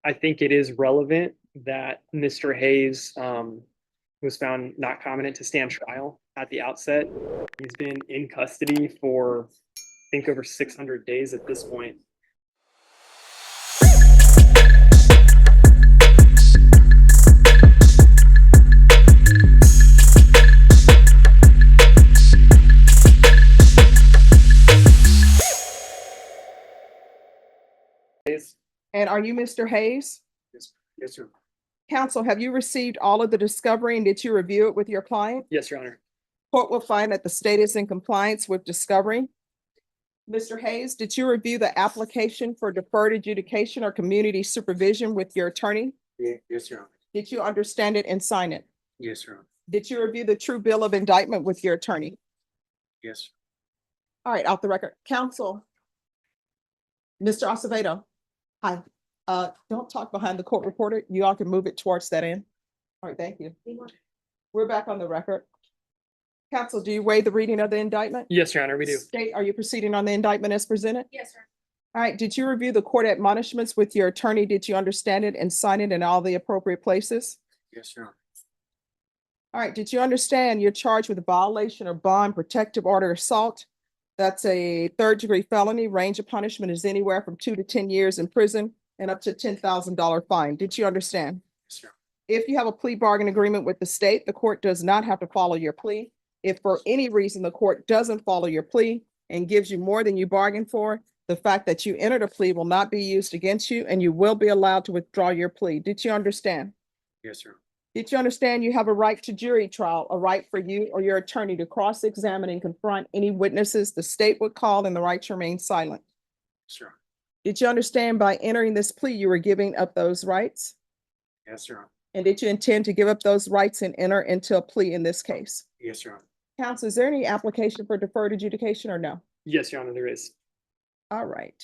I think it is relevant that Mr. Hayes was found not competent to stand trial at the outset. He's been in custody for, I think, over 600 days at this point. And are you Mr. Hayes? Yes, sir. Counsel, have you received all of the discovery and did you review it with your client? Yes, Your Honor. Court will find that the state is in compliance with discovery. Mr. Hayes, did you review the application for deferred adjudication or community supervision with your attorney? Yes, Your Honor. Did you understand it and sign it? Yes, Your Honor. Did you review the true bill of indictment with your attorney? Yes. All right, off the record. Counsel. Mr. Acevedo. Hi. Don't talk behind the court reporter. You all can move it towards that end. All right, thank you. We're back on the record. Counsel, do you waive the reading of the indictment? Yes, Your Honor, we do. State, are you proceeding on the indictment as presented? Yes, sir. All right, did you review the court admonishments with your attorney? Did you understand it and sign it in all the appropriate places? Yes, Your Honor. All right, did you understand you're charged with a violation of bond protective order assault? That's a third-degree felony. Range of punishment is anywhere from 2 to 10 years in prison and up to $10,000 fine. Did you understand? Yes, Your Honor. If you have a plea bargain agreement with the state, the court does not have to follow your plea. If for any reason the court doesn't follow your plea and gives you more than you bargained for, the fact that you entered a plea will not be used against you and you will be allowed to withdraw your plea. Did you understand? Yes, Your Honor. Did you understand you have a right to jury trial, a right for you or your attorney to cross-examine and confront any witnesses the state would call, and the right to remain silent? Yes, Your Honor. Did you understand by entering this plea, you were giving up those rights? Yes, Your Honor. And did you intend to give up those rights and enter into a plea in this case? Yes, Your Honor. Counsel, is there any application for deferred adjudication or no? Yes, Your Honor, there is. All right.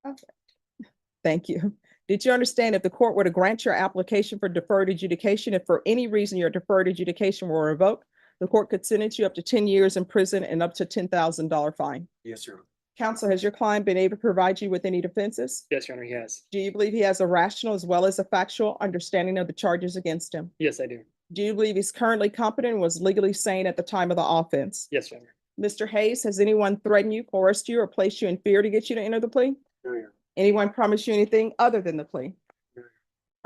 Okay. Thank you. Did you understand if the court were to grant your application for deferred adjudication, if for any reason your deferred adjudication were revoked, the court could sentence you up to 10 years in prison and up to $10,000 fine? Yes, Your Honor. Counsel, has your client been able to provide you with any defenses? Yes, Your Honor, he has. Do you believe he has a rational as well as a factual understanding of the charges against him? Yes, I do. Do you believe he's currently competent and was legally sane at the time of the offense? Yes, Your Honor. Mr. Hayes, has anyone threatened you, coerced you, or placed you in fear to get you to enter the plea? No, Your Honor. Anyone promised you anything other than the plea? No.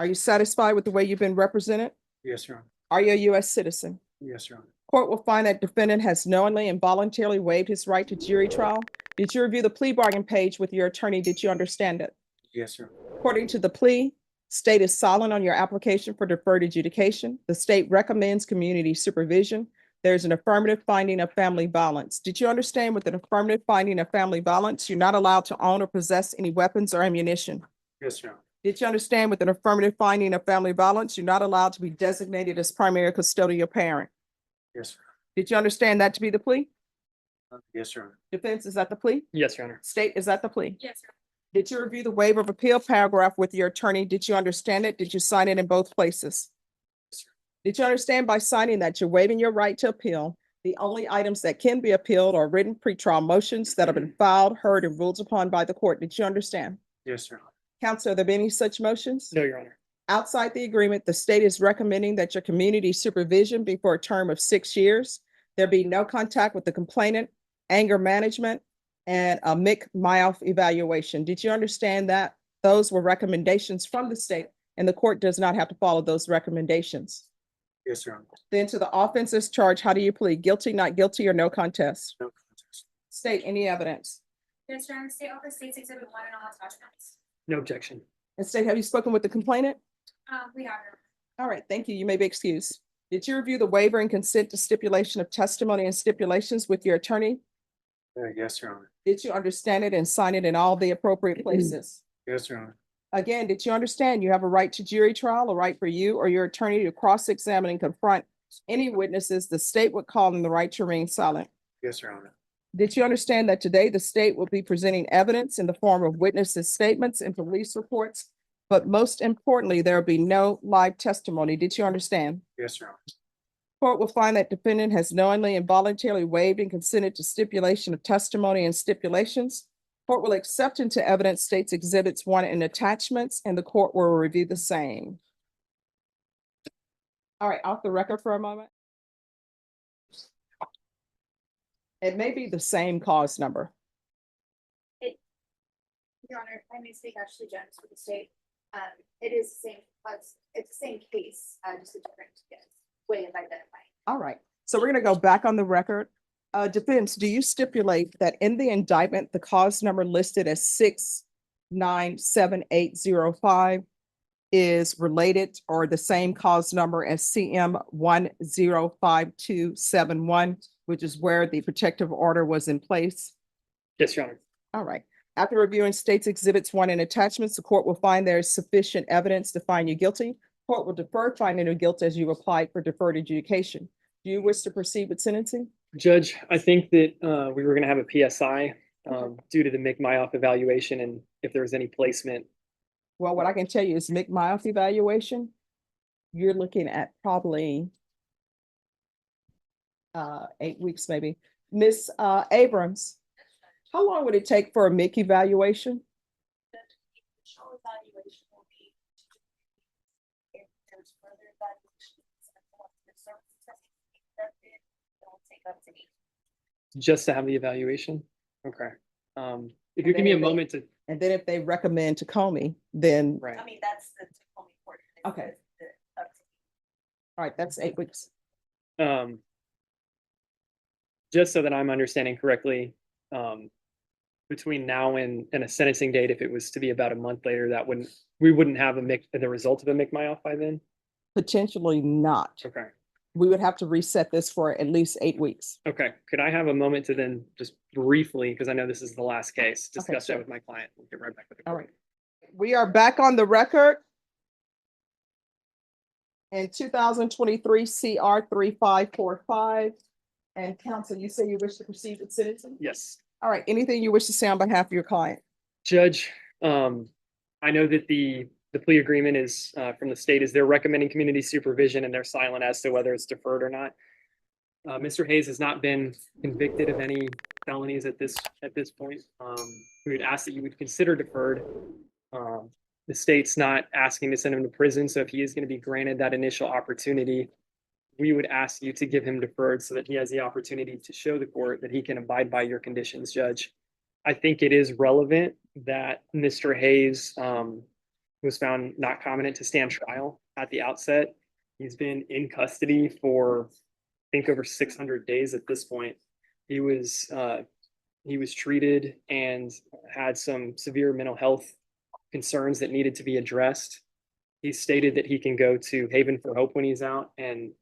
Are you satisfied with the way you've been represented? Yes, Your Honor. Are you a U.S. citizen? Yes, Your Honor. Court will find that defendant has knowingly and voluntarily waived his right to jury trial. Did you review the plea bargain page with your attorney? Did you understand it? Yes, Your Honor. According to the plea, state is silent on your application for deferred adjudication. The state recommends community supervision. There's an affirmative finding of family violence. Did you understand with an affirmative finding of family violence, you're not allowed to own or possess any weapons or ammunition? Yes, Your Honor. Did you understand with an affirmative finding of family violence, you're not allowed to be designated as primary custodial parent? Yes, Your Did you understand that to be the plea? Honor. Yes, Your Honor. Defense, is that the plea? Yes, Your Honor. State, is that the plea? Yes, sir. Did you review the waiver of appeal paragraph with your attorney? Did you understand it? Did you sign it in both places? Yes, sir. Did you understand by signing that you're waiving your right to appeal? The only items that can be appealed are written pretrial motions that have been filed, heard, and ruled upon by the court. Did you understand? Yes, Your Honor. Counsel, are there been any such motions? No, Your Honor. Outside the agreement, the state is recommending that your community supervision be for a term of 6 years. There be no contact with the complainant, anger management, and a MIC-MIOF evaluation. Did you understand that those were recommendations from the state and the court does not have to follow those recommendations? Yes, Your Honor. Then to the offenses charge, how do you plead? Guilty, not guilty, or no contest? No contest. State, any evidence? Yes, Your Honor. State Office States Exhibit 1 and all attachments. No objection. And state, have you spoken with the complainant? We have her. All right, thank you. You may be excused. Did you review the waiver and consent to stipulation of testimony and stipulations with your attorney? Yes, Your Honor. Did you understand it and sign it in all the appropriate places? Yes, Your Honor. Again, did you understand you have a right to jury trial, a right for you or your attorney to cross-examine and confront any witnesses the state would call in the right to remain silent? Yes, Your Honor. Did you understand that today the state will be presenting evidence in the form of witnesses' statements and police reports? But most importantly, there will be no live testimony. Did you understand? Yes, Your Honor. Court will find that defendant has knowingly and voluntarily waived and consented to stipulation of testimony and stipulations. Court will accept into evidence states exhibits 1 and attachments, and the court will review the same. All right, off the record for a moment. It may be the same cause number. Your Honor, I may speak Ashley Jones for the state. It is the same, it's the same case, just a different way of identifying. All right, so we're gonna go back on the record. Defense, do you stipulate that in the indictment, the cause number listed as 6978005 is related or the same cause number as CM 105271, which is where the protective order was in place? Yes, Your Honor. All right. After reviewing states exhibits 1 and attachments, the court will find there is sufficient evidence to find you guilty. Court will defer finding you guilty as you applied for deferred adjudication. Do you wish to proceed with sentencing? Judge, I think that we were going to have a PSI due to the McMyoff evaluation and if there was any placement. Well, what I can tell you is McMyoff evaluation, you're looking at probably 8 weeks, maybe. Miss Abrams, how long would it take for a MIC evaluation? The initial evaluation will be if there's further evaluations and once the service testing is accepted, it will take up to 8. Just to have the evaluation? Okay. If And you give me a then if they- moment to, And then if they recommend Tacoma, then, right. I mean, that's the only portion. is Okay. up to all right, that's 8 weeks. Just so that I'm understanding correctly, between now and a sentencing date, if it was to be about a month later, we wouldn't have the result of a McMyoff by then? Potentially not. Okay. We would have to reset this for at least 8 weeks. Okay. Could I have a moment to then just briefly, because I know this is the last case, discuss sure. that with my client? We'll get right back with the All court. right. We are back on the record. In 2023 CR 3545. And counsel, you say you wish to proceed with sentencing? Yes. All right, anything you wish to say on behalf of your client? Judge, I know that the plea agreement is from the state is they're recommending community supervision and they're silent as to whether it's deferred or not. Mr. Hayes has not been convicted of any felonies at this point. We would ask that you would consider deferred. The state's not asking to send him to prison, so if he is going to be granted that initial opportunity, we would ask you to give him deferred so that he has the opportunity to show the court that he can abide by your conditions, Judge. I think it is relevant that Mr. Hayes was found not competent to stand trial at the outset. He's been in custody for, I think, over 600 days at this point. He was treated and had some severe mental health concerns that needed to be addressed. He stated that he can go to Haven for Hope when he's out, and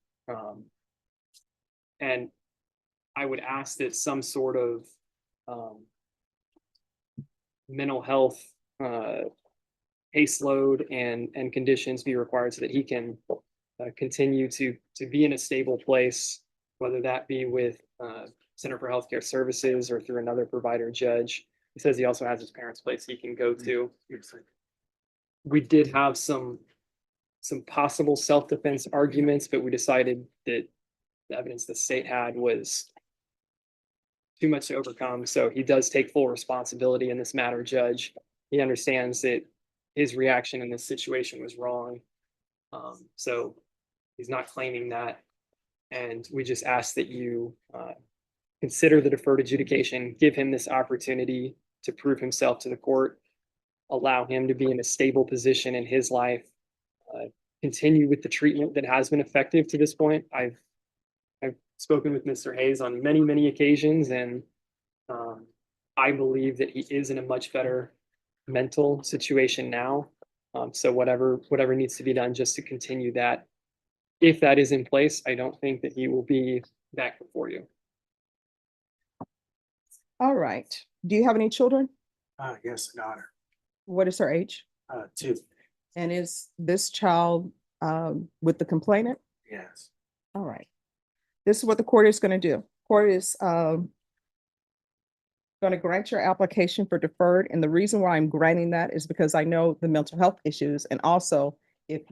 I would ask that some sort of mental health caseload and conditions be required so that he can continue to be in a stable place, whether that be with Center for Healthcare Services or through another provider, Judge. He says he also has his parents' place he can go to. We did have some possible self-defense arguments, but we decided that the evidence the state had was too much to overcome. So he does take full responsibility in this matter, Judge. He understands that his reaction in this situation was wrong. So he's not claiming that. And we just ask that you consider the deferred adjudication, give him this opportunity to prove himself to the court, allow him to be in a stable position in his life, continue with the treatment that has been effective to this point. I've spoken with Mr. Hayes on many occasions, and I believe that he is in a much better mental situation now. So whatever needs to be done just to continue that. If that is in place, I don't think that he will be back before you. All right. Do you have any children? Yes, a daughter, What is her age? 2, And is this child with the complainant? yes. All right. This is what the court is going to do. Court is going to grant your application for deferred. And the reason why I'm granting that is because I know the mental health issues. And also, if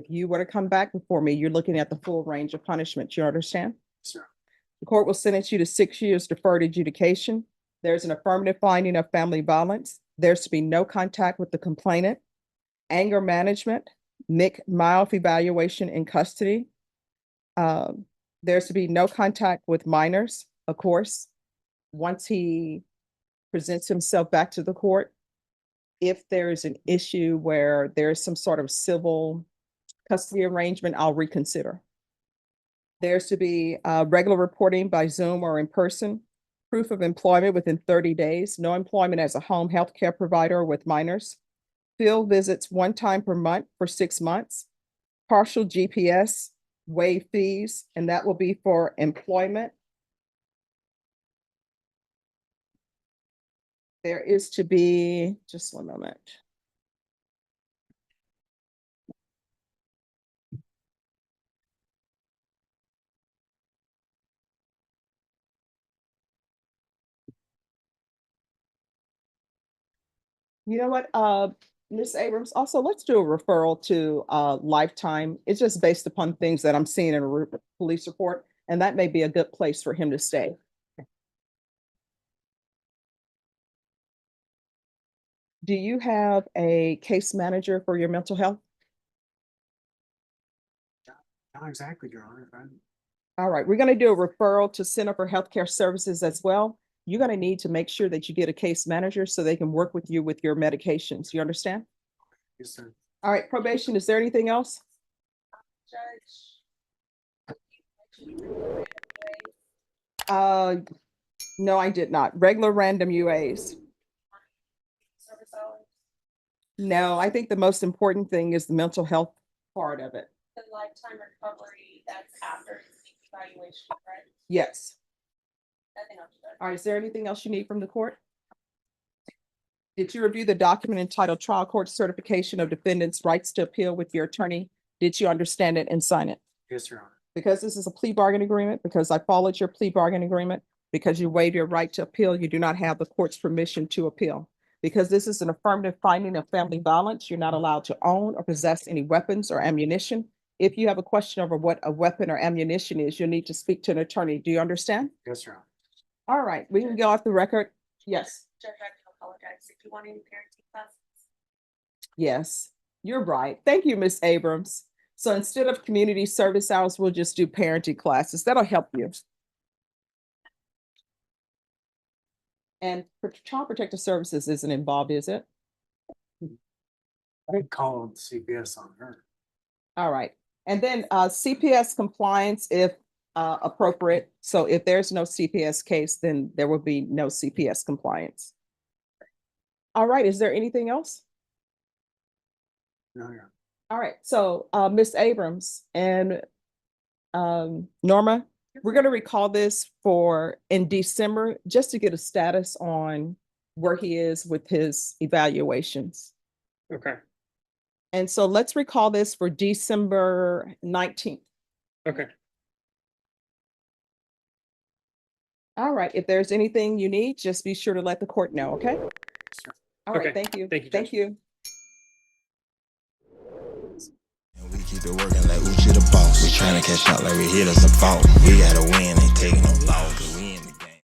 you were to come back before me, you're looking at the full range of punishment. You understand? Sir. The court will sentence you to 6 years deferred adjudication. There's an affirmative finding of family violence. There's to be no contact with the complainant. Anger management, mild evaluation in custody. There's to be no contact with minors, of course. Once he presents himself back to the court, if there is an issue where there's some sort of civil custody arrangement, I'll reconsider. There's to be regular reporting by Zoom or in person, proof of employment within 30 days, no employment as a home health care provider with minors, field visits 1 time per month for 6 months, partial GPS, waive fees, and that will be for employment. There is to be, just 1 moment. You know what, Ms. Abrams, also let's do a referral to Lifetime. It's just based upon things that I'm seeing in a police report, and that may be a good place for him to stay. Do you have a case manager for your mental health? Not exactly, Your Honor. All right, we're gonna do a referral to Center for Healthcare Services as well. You're gonna need to make sure that you get a case manager so they can work with you with your medications. You understand? Yes, sir. All right, probation, is there anything else? Judge. No, I did not. Regular random UAs. Service hours, No, I think the most important thing is the mental health part of it. the lifetime recovery, that's after evaluation, right? Yes. Nothing else, Judge. All right, is there anything else you need from the court? Did you review the document entitled Trial Court Certification of Defendant's Rights to Appeal with your attorney? Did you understand it and sign it? Yes, Your Honor. Because this is a plea bargain agreement, because I followed your plea bargain agreement, because you waived your right to appeal, you do not have the court's permission to appeal. Because this is an affirmative finding of family violence, you're not allowed to own or possess any weapons or ammunition. If you have a question over what a weapon or ammunition is, you'll need to speak to an attorney. Do you understand? Yes, Your Honor. All right, we can go off the record. Yes, Judge, I can apologize. If you want any parenting classes, yes, you're right. Thank you, Ms. Abrams. So instead of community service hours, we'll just do parenting classes. That'll help you. And Child Protective Services isn't involved, is it? I did call CPS on her. All right. And then CPS compliance if appropriate. So if there's no CPS case, then there will be no CPS compliance. All right. Is there anything else? No, Your Honor. All right. So Ms. Abrams and Norma, we're going to recall this for in December just to get a status on where he is with his evaluations. Okay, And so let's recall this for December 19th. okay. All right. If there's anything you need, just be sure to let the court know, okay? Sure. All right. Okay. Thank you. Thank you, Thank Judge. you. And we keep it working like Oouchie the boss. We tryna catch up like we hit us a fault. We gotta win, ain't taking no loss. 'Cause we in the